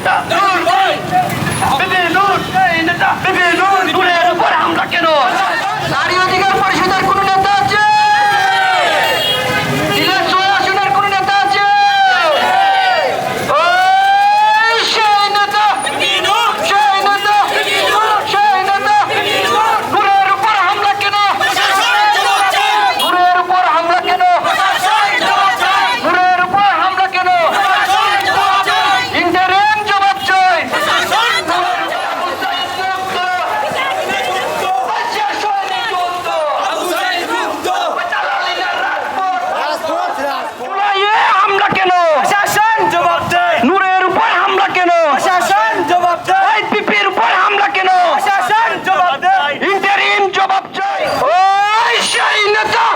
নেতা নূরের উপর হামলা কেন? নারী অধিকার পরিষদের কোন নেতা আছে? সিলেট ৬ আসনের কোন নেতা আছে? ওই সেই নেতা, সেই নেতা, সেই নেতা। নূরের উপর হামলা কেন? নূরের উপর হামলা কেন? নূরের উপর হামলা কেন? ইন্টারিম জবাব চাই। হামলা কেন? প্রশাসন জবাব দেয়। নূরের উপর হামলা কেন? প্রশাসন জবাব দেয়। আইপিপির উপর হামলা কেন? প্রশাসন জবাব দেয়। ইন্টারিম জবাব চাই। ওই সেই নেতা,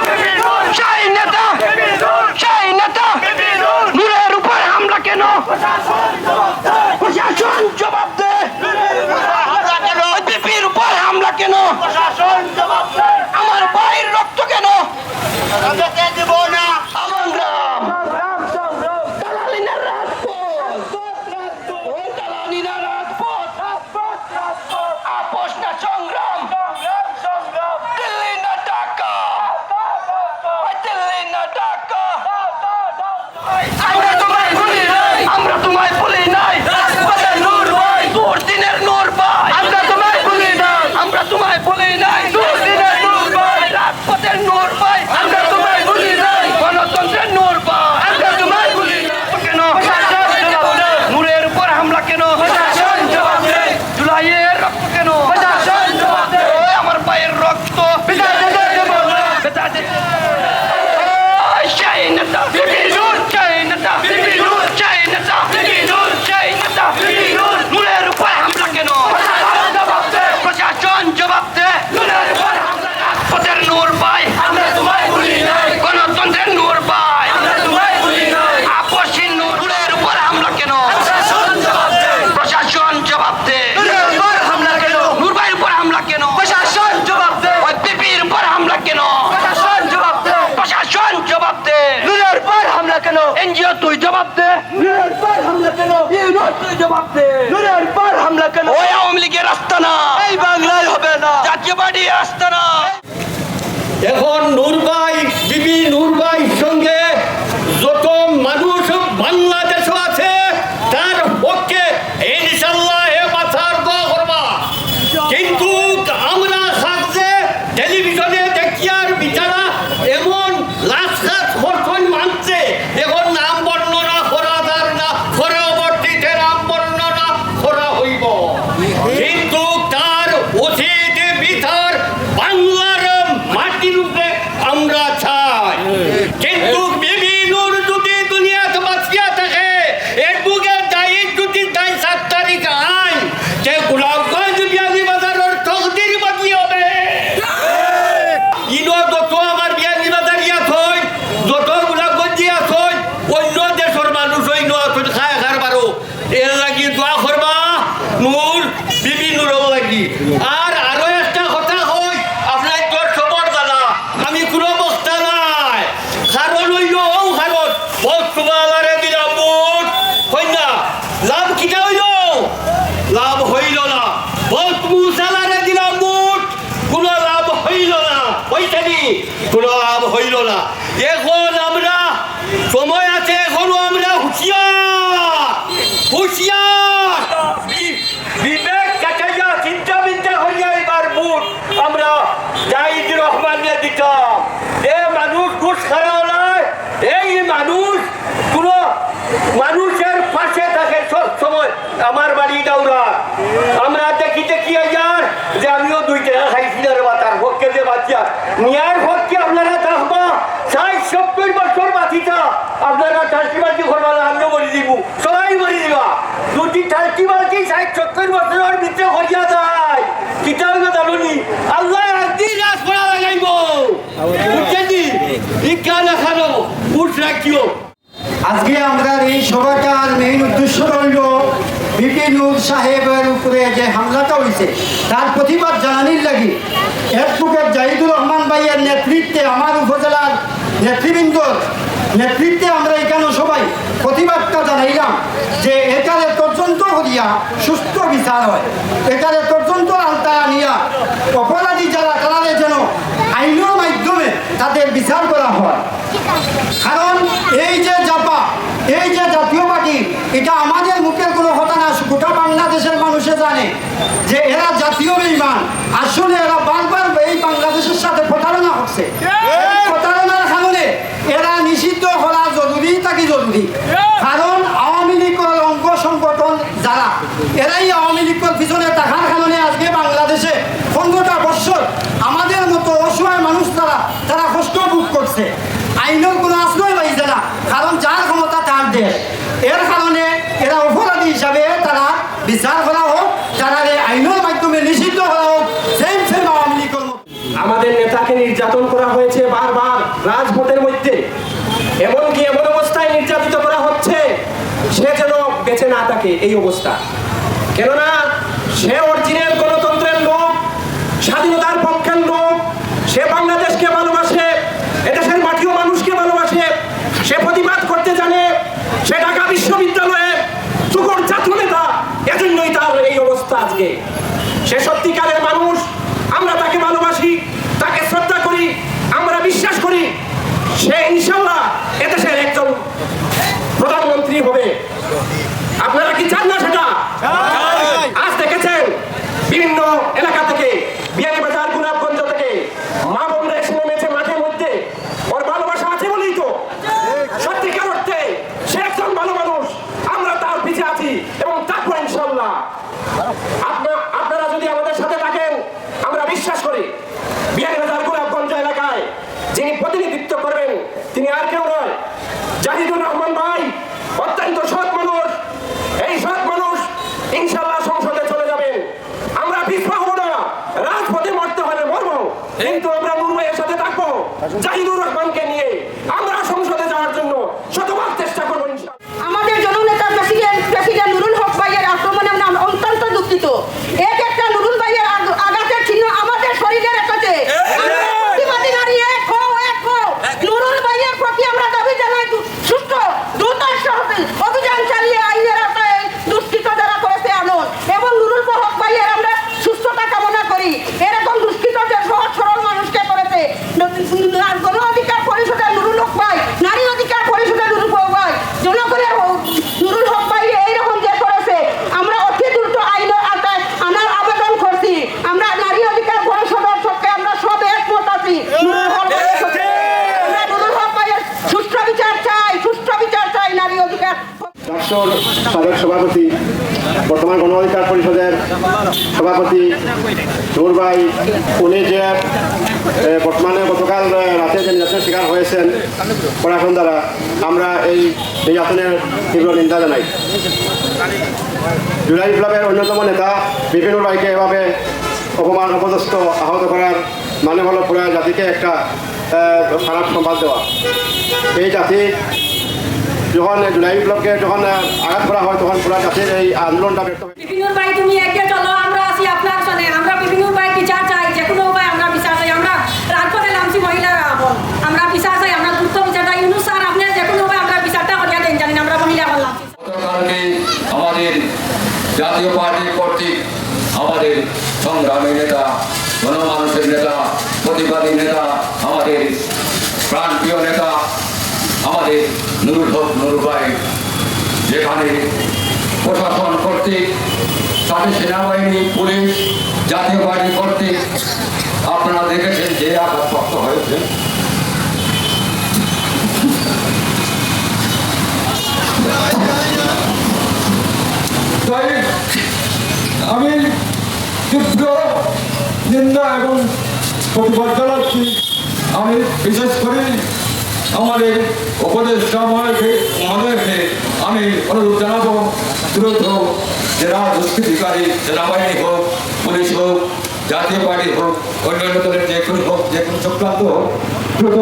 সেই নেতা, সেই নেতা। নূরের উপর হামলা কেন? প্রশাসন জবাব দে। আইপিপির উপর হামলা কেন? আমার ভাইয়ের রক্ত কেন? দিব না। আমার রাম দালালিনার রাজপথ, ওই দালালিনার রাজপথ, আপোষ না সংগ্রাম, দিল্লি না ঢাকা, দিল্লি না ঢাকা। আমরা তোমায় ভুলি নাই, আমরা তোমায় ভুলি নাই। রাজপথের নূর ভাই, দুর্দিনের নূর ভাই, আমরা তোমায় ভুলি নাই, আমরা তোমায় ভুলি নাই। দুর্দিনের নূর ভাই, রাজপথের নূর ভাই, আমরা তোমায় ভুলি নাই। গণতন্ত্রের নূর ভাই, আমরা তোমায় ভুলি নাই। কেন নূরের উপর হামলা কেন? জুলাইয়ের রক্ত কেন? ওই আমার ভাইয়ের রক্ত সেই নেতা, সেই নেতা, সেই নেতা, সেই নেতা। নূরের উপর হামলা কেন? প্রশাসন জবাব দে। রাজপথের নূর ভাই, গণতন্ত্রের নূর ভাই, আপসীর নূরের উপর হামলা কেন? প্রশাসন জবাব দে। নূর ভাইয়ের উপর হামলা কেন? প্রশাসন জবাব দে। ওই পিপির উপর হামলা কেন? প্রশাসন জবাব দে। প্রশাসন জবাব দে। নূরের উপর হামলা কেন? এনজিও তুই জবাব দে। নূরের উপর হামলা কেন? ইউনিট তুই জবাব দে। নূরের উপর হামলা কেন? ওই আওয়ামী লীগের আস্তানা এই বাংলায় হবে না, জাতীয় পার্টির আস্তানা। এখন নূর ভাই, বিবি নূর ভাইয়ের সঙ্গে যত মানুষ বাংলাদেশ আছে তার পক্ষে ইনশাল্লাহ এ বাঁচার দোয়া করবা। কিন্তু আমরা থাকছে টেলিভিশনে দেখি আর বিচারা এমন লাশ খরচন মানছে, এখন নাম বর্ণনা করা যার না, পরবর্তীতে নাম বর্ণনা করা হইব। কিন্তু তার অতীত বিচার বাংলার মাটির উপরে আমরা চাই। কিন্তু বিভিন্ন যদি দুনিয়াতে বাঁচিয়া থাকে, এর বুকে দায়িত্ব যদি তাই 7 তারিখ আইন সে গোলাপগঞ্জ বিয়ানি বাজারের তকদির বাকি হবে। ইনো যত আমার বিয়ানি বাজার ইয়াত হয়, যত গোলাপগঞ্জ ইয়াত হয়, অন্য দেশের মানুষ ওই নতুন খায় খার বারো এর লাগি দোয়া করবা নূর বিবি নূর লাগি। আর আরো একটা কথা হয়, আপনার তোর খবর দাদা, আমি কোনো বক্তা নাই, কারণ ওই কারণ বক্তবারে দিলাম ভোট হই না, লাভ কিটা হইল? লাভ হইল না। ভোট মুসালারে দিলাম ভোট, কোনো লাভ হইল না, হইতানি কোনো লাভ হইল না। এখন আমরা সময় আছে, এখনো আমরা হুঁশিয়ার, হুঁশিয়ার, বিবেক কাটাইয়া চিন্তা বিদ্যা করিয়া এবার ভোট আমরা জাহিদ রহমানকে দিতাম। এ মানুষ ঘুষ খাওয়া নয়, এই মানুষ কোন মানুষের পাশে থাকে সব সময়। আমার বাড়ি দাউরা, আমরা দেখি দেখি যার যে আমিও 2 টাকা খাইছি না রে বাতার পক্ষে যে বাচ্চা নিয়ার পক্ষে আপনারা থাকবা 60-70 বছর বাঁচিতা, আপনারা ঠাল্টি বাল্টি করবা না, আমিও বলি দিব, সবাই বলি দিবা। যদি ঠাল্টি বাল্টি 60-70 বছরের ভিতরে করিয়া যায় কিতা হইবে জানুনি? আল্লাহ একদিন রাজ করা লাগাইব, বুঝছেন? ইকা না খানো বুঝ রাখিও। আজকে আমরা এই সভাটার মেইন উদ্দেশ্য রইল বিপি নূর সাহেবের উপরে যে হামলাটা হয়েছে তার প্রতিবাদ জানানির লাগি অ্যাডভোকেট জাহিদুর রহমান ভাইয়ের নেতৃত্বে আমার উপজেলার নেতৃবৃন্দ নেতৃত্বে আমরা এখানে সবাই প্রতিবাদটা জানাইলাম যে এখানে তর্জন্ত করিয়া সুস্থ বিচার হয়, এখানে তর্জন্ত আলতা নিয়া অপরাধী যারা তারা যেন আইনের মাধ্যমে তাদের বিচার করা হয়। কারণ এই যে জাপা, এই যে জাতীয় পার্টি, এটা আমাদের মুখের কোনো কথা না, গোটা বাংলাদেশের মানুষে জানে যে এরা জাতীয় বেঈমান। আসলে এরা বারবার এই বাংলাদেশের সাথে প্রতারণা করছে। প্রতারণার কারণে এরা নিষিদ্ধ করা জরুরি থাকি জরুরি। কারণ আওয়ামী লীগের অঙ্গ সংগঠন যারা, এরাই আওয়ামী লীগের পিছনে থাকার কারণে আজকে বাংলাদেশে 15টা বছর আমাদের মতো অসহায় মানুষ তারা কষ্ট ভোগ করছে। আইনের কোনো আশ্রয় পাইছে না, কারণ যার ক্ষমতা তার দেশ। এর কারণে এরা অপরাধী হিসাবে তারা বিচার করা হোক, তারা আইনের মাধ্যমে নিষিদ্ধ করা হোক, সেম আওয়ামী লীগের মতো। আমাদের নেতাকে নির্যাতন করা হয়েছে বারবার রাজপথের মধ্যে, এমনকি এমন অবস্থায় নির্যাতিত করা হচ্ছে সে যেন বেঁচে না থাকে এই অবস্থা। কেননা সে অরিজিনাল গণতন্ত্রের লোক, স্বাধীনতার পক্ষের লোক, সে বাংলাদেশকে ভালোবাসে, এদেশের মাটিও মানুষকে ভালোবাসে, সে প্রতিবাদ করতে জানে, সে ঢাকা বিশ্ববিদ্যালয়ে তুখোড় ছাত্র নেতা, এজন্যই তার এই অবস্থা আজকে। সে সত্যিকারের মানুষ, আমরা তাকে ভালোবাসি, তাকে শ্রদ্ধা করি, আমরা বিশ্বাস করি সে ইনশাআল্লাহ এদেশের একজন প্রধানমন্ত্রী হবে। আপনারা কি চান না সেটা? আজ দেখেছেন বিভিন্ন এলাকা থেকে, বিয়ানীবাজার, গোলাপগঞ্জ থেকে মা বোনরা এসে নেমেছে মাঠের মধ্যে। ওর ভালোবাসা আছে বলেই তো, সত্যিকার অর্থে সে একজন ভালো মানুষ, আমরা তার পিছে আছি এবং থাকবো ইনশাআল্লাহ। আপনারা যদি আমাদের সাথে থাকেন, আমরা বিশ্বাস করি বিয়ানীবাজার, গোলাপগঞ্জ এলাকায় যিনি প্রতিনিধিত্ব করবেন তিনি আর কেউ নয়, জাহিদুর রহমান ভাই। অত্যন্ত সৎ মানুষ, এই সৎ মানুষ ইনশাআল্লাহ সংসদে চলে যাবেন। আমরা পিছপা হবো না, রাজপথে মরতে হলে মরবো, কিন্তু আমরা নূর ভাইয়ের সাথে থাকবো। জাহিদুর রহমানকে নিয়ে আমরা সংসদে যাওয়ার জন্য শতভাগ চেষ্টা করবো ইনশাআল্লাহ। আমাদের জননেতা প্রেসিডেন্ট নুরুল হক ভাইয়ের আক্রমণে আমরা অত্যন্ত দুঃখিত। এক একটা নুরুল ভাইয়ের আঘাতের চিহ্ন আমাদের শরীরে রেখেছে। প্রতিবাদী নারী এক হও, এক হও। নুরুল ভাইয়ের প্রতি আমরা দাবি জানাই সুস্থ দ্রুত অভিযান চালিয়ে আইনের আওতায় দুষ্কৃত যারা করেছে আনুন, এবং নুরুল হক ভাইয়ের আমরা সুস্থতা কামনা করি। এরকম দুষ্কৃত যে সহজ সরল মানুষকে করেছে, গণ অধিকার পরিষদের নুরুল হক ভাই, নারী অধিকার পরিষদের নুরুল হক ভাই, জনগণের নুরুল হক ভাই এইরকম যে করেছে, আমরা অতি দ্রুত আইনের আওতায় আনার আবেদন করছি। আমরা নারী অধিকার পরিষদের পক্ষে আমরা সব একমত আছি। নুরুল হক ভাইয়ের সাথে আমরা নুরুল হক ভাইয়ের সুষ্ঠু বিচার চাই, সুষ্ঠু বিচার চাই, নারী অধিকার। রাষ্ট্র সাবেক সভাপতি, বর্তমান গণ অধিকার পরিষদের সভাপতি নূর ভাই, উনি যে বর্তমানে গতকাল রাতে যে নির্যাতনের শিকার হয়েছেন প্রশাসন দ্বারা, আমরা এই নির্যাতনের তীব্র নিন্দা জানাই। জুলাই বিপ্লবের অন্যতম নেতা বিপিনুর ভাইকে এভাবে অপমান, অপদস্থ, আহত করার মানে হলো পুরা জাতিকে একটা খারাপ সংবাদ দেওয়া। এই জাতি যখন জুলাই বিপ্লবকে যখন আঘাত করা হয়, তখন পুরা জাতির এই আন্দোলনটা ব্যক্ত হয়। বিপিনুর ভাই তুমি একে চলো, আমরা আছি আপনার সঙ্গে। আমরা বিপিনুর ভাই বিচার চাই, যে কোনো উপায় আমরা বিচার চাই। আমরা রাজপথে নামছি মহিলারা, আমরা বিচার চাই, আমরা দ্রুত বিচার চাই। ইউনুস স্যার আপনি যে কোনো উপায় আমরা বিচারটা করিয়া দেন, জানি না আমরা মহিলা বললাম। গতকালকে আমাদের জাতীয় পার্টি কর্তৃক আমাদের সংগ্রামী নেতা, গণমানুষের নেতা, প্রতিবাদী নেতা, আমাদের প্রাণপ্রিয় নেতা আমাদের নুরুল হক নুরু ভাই, যেখানে প্রশাসন কর্তৃক, সাথে সেনাবাহিনী, পুলিশ, জাতীয় পার্টি কর্তৃক আপনারা দেখেছেন যে আঘাতপ্রাপ্ত হয়েছে। তাই আমি তীব্র নিন্দা এবং প্রতিবাদ জানাচ্ছি। আমি বিশেষ করে আমাদের উপদেষ্টা মহোদয়কে আমি অনুরোধ জানাবো, দ্রুত যারা দুষ্কৃতিকারী, সেনাবাহিনী হোক, পুলিশ হোক, জাতীয় পার্টি হোক, অন্যান্য দলের যে কোনো হোক, যে কোনো চক্রান্ত হোক, দ্রুত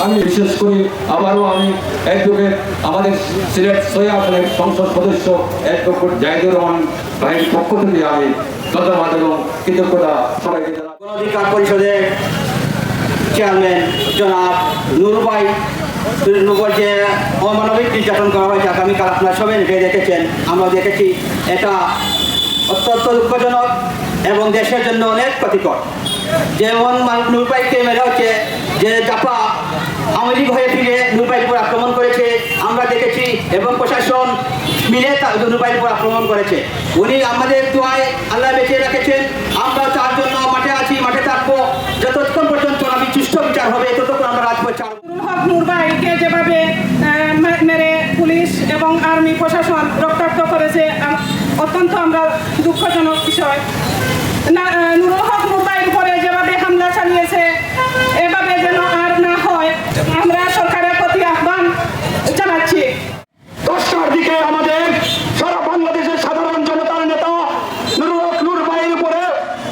আমি বিশেষ করি। আবারও আমি অ্যাডভোকেট, আমাদের সিলেট 6 আসনের সংসদ সদস্য অ্যাডভোকেট জাহিদুর রহমান ভাইয়ের পক্ষ থেকে আমি ধন্যবাদ এবং কৃতজ্ঞতা সবাইকে জানাই। গণ অধিকার পরিষদে চেয়ারম্যান জনাব নুরুভাই নুরুর যে অমানবিক নির্যাতন করা হয়েছে আগামীকাল আপনারা সবাই দেখেছেন, আমরা দেখেছি, এটা অত্যন্ত দুঃখজনক এবং দেশের জন্য অনেক ক্ষতিকর। যেমন নুরুভাইকে মেরা হচ্ছে, যে জাপা আওয়ামী লীগ হয়ে ফিরে নুরুভাইয়ের উপর আক্রমণ করেছে আমরা দেখেছি, এবং প্রশাসন মিলে নুরুভাইয়ের উপর আক্রমণ করেছে। উনি আমাদের দোয়ায় আল্লাহ বেঁচে রেখেছেন, আমরা তার জন্য মাঠে আছি, মাঠে থাকবো যতক্ষণ পর্যন্ত আমি সুষ্ঠু বিচার হবে ততক্ষণ আমরা রাজপথ ছাড়ব। হক নুরভাইকে যেভাবে মেরে পুলিশ এবং আর্মি প্রশাসন রক্তাক্ত করেছে, অত্যন্ত আমরা দুঃখজনক বিষয়। নুরুল হক নুরভাইয়ের উপরে যেভাবে হামলা চালিয়েছে, এভাবে যেন আর না হয় আমরা সরকারের প্রতি আহ্বান জানাচ্ছি। 10টার দিকে আমাদের সারা বাংলাদেশের সাধারণ জনতার নেতা নুরুল হক নুরভাইয়ের উপরে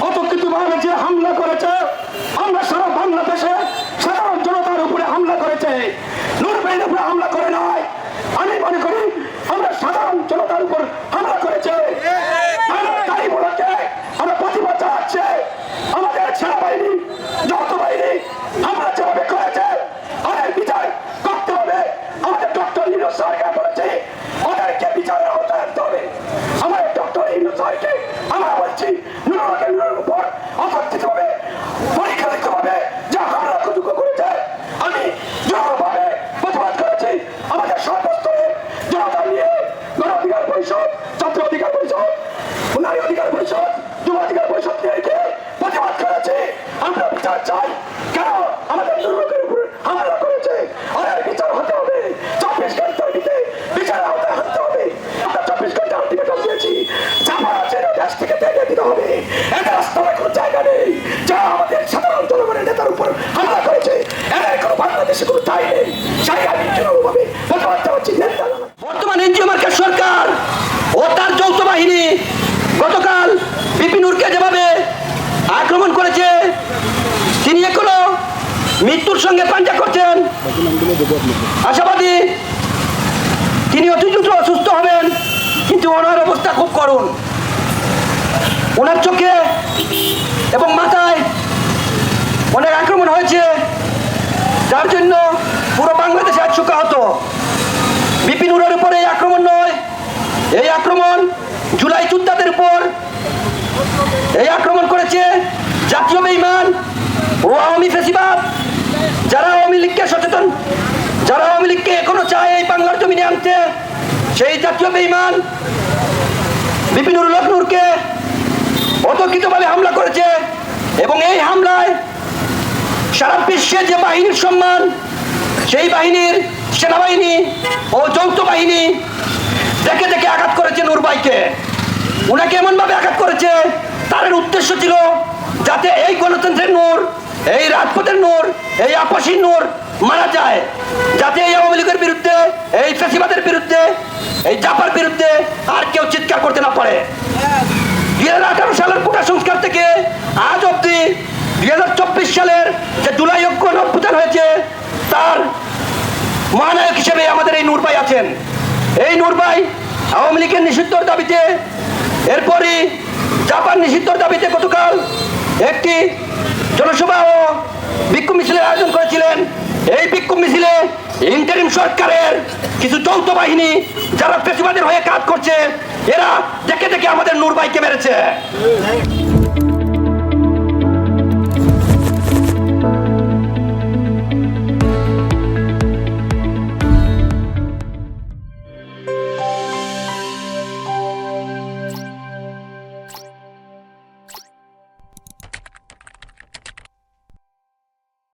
অতর্কিতভাবে যে হামলা করেছে, আমরা সারা বাংলাদেশে সাধারণ জনতার উপরে হামলা করেছে, নুরভাইয়ের উপরে হামলা করে নাই। আমি মনে করি আমরা সাধারণ জনতার উপর হামলা করেছে, তাই বলছে আমরা প্রতিবাদ জানাচ্ছি। আমাদের সেনাবাহিনী, যৌথ বাহিনী হামলা যেভাবে করেছে আমাদের বিচার করতে হবে। আমাদের ডক্টর ইউনূস স্যারকে বলেছি ওদেরকে বিচারের আওতায় আনতে হবে। আমাদের ডক্টর ইউনূস স্যারকে আমরা বলছি নুরুল উপর অতর্কিতভাবে পরীক্ষা দিতে হবে যা হামলা কতটুকু করেছে। আমি জোরভাবে প্রতিবাদ করেছি। আমাদের সর্বস্তরে জনতা নিয়ে গণ অধিকার পরিষদ, ছাত্র অধিকার পরিষদ, নারী অধিকার পরিষদ, যুব অধিকার পরিষদ নিয়ে প্রতিবাদ করেছি। আমরা বিচার চাই। কেন আমাদের নুরুলের উপর হামলা করেছে, ওদের বিচার হতে হবে। 24 ঘন্টার ভিতরে বিচার আওতায় আনতে হবে। আমরা 24 ঘন্টা আলটিমেটাম দিয়েছি, চাপা আছে দেশ থেকে তেড়ে দিতে হবে। এদের রাস্তায় কোনো জায়গা নেই। যা আমাদের সাধারণ জনগণের নেতার উপর হামলা করেছে, এদের কোনো বাংলাদেশে কোনো ঠাঁই নেই। সেই আমি জনভাবে প্রতিবাদ চাচ্ছি। বর্তমান এনজিও মার্কেট সরকার ও তার যৌথ বাহিনী গতকাল বিপিনুরকে যেভাবে আক্রমণ করেছে, তিনি এখনো মৃত্যুর সঙ্গে পাঞ্জা করছেন। আশাবাদী তিনি অতি দ্রুত অসুস্থ হবেন, কিন্তু ওনার অবস্থা খুব করুণ। ওনার চোখে এবং মাথায় অনেক আক্রমণ হয়েছে, যার জন্য পুরো বাংলাদেশে আজ শোকাহত। বিপিনুরের উপরে এই আক্রমণ নয়, এই আক্রমণ জুলাই যোদ্ধাদের উপর। এই আক্রমণ করেছে জাতীয় বেঈমান ও আওয়ামী ফ্যাসিবাদ, যারা আওয়ামী লীগকে সচেতন, যারা আওয়ামী লীগকে এখনো চায় এই বাংলার জমিনে আনতে, সেই জাতীয় বেঈমান বিপিনুর হক নূরকে অতর্কিতভাবে হামলা করেছে। এবং এই হামলায় সারা বিশ্বে যে বাহিনীর সম্মান, সেই বাহিনীর সেনাবাহিনী ও যৌথ বাহিনী দেখে দেখে আঘাত করেছে নুরভাইকে। উনাকে এমনভাবে আঘাত করেছে, তার উদ্দেশ্য ছিল যাতে এই গণতন্ত্রের নূর, এই রাজপথের নূর, এই আপসীর নূর মারা যায়, যাতে এই আওয়ামী লীগের বিরুদ্ধে, এই ফ্যাসিবাদের বিরুদ্ধে, এই জাপার বিরুদ্ধে আর কেউ চিৎকার করতে না পারে। 2018 সালের কোটা সংস্কার থেকে আজ অব্দি 2024 সালের যে জুলাই অভ্যুত্থান হয়েছে, তার মহানায়ক হিসেবে আমাদের এই নুরভাই আছেন। এই নুরভাই আওয়ামী লীগের নিষিদ্ধর দাবিতে, এরপরই জাপান নিষিদ্ধর দাবিতে গতকাল একটি জনসভা ও বিক্ষোভ মিছিলের আয়োজন করেছিলেন। এই বিক্ষোভ মিছিলে ইন্টারিম সরকারের কিছু যৌথ বাহিনী যারা ফ্যাসিবাদের হয়ে কাজ করছে, এরা দেখে দেখে আমাদের নুরভাইকে মেরেছে।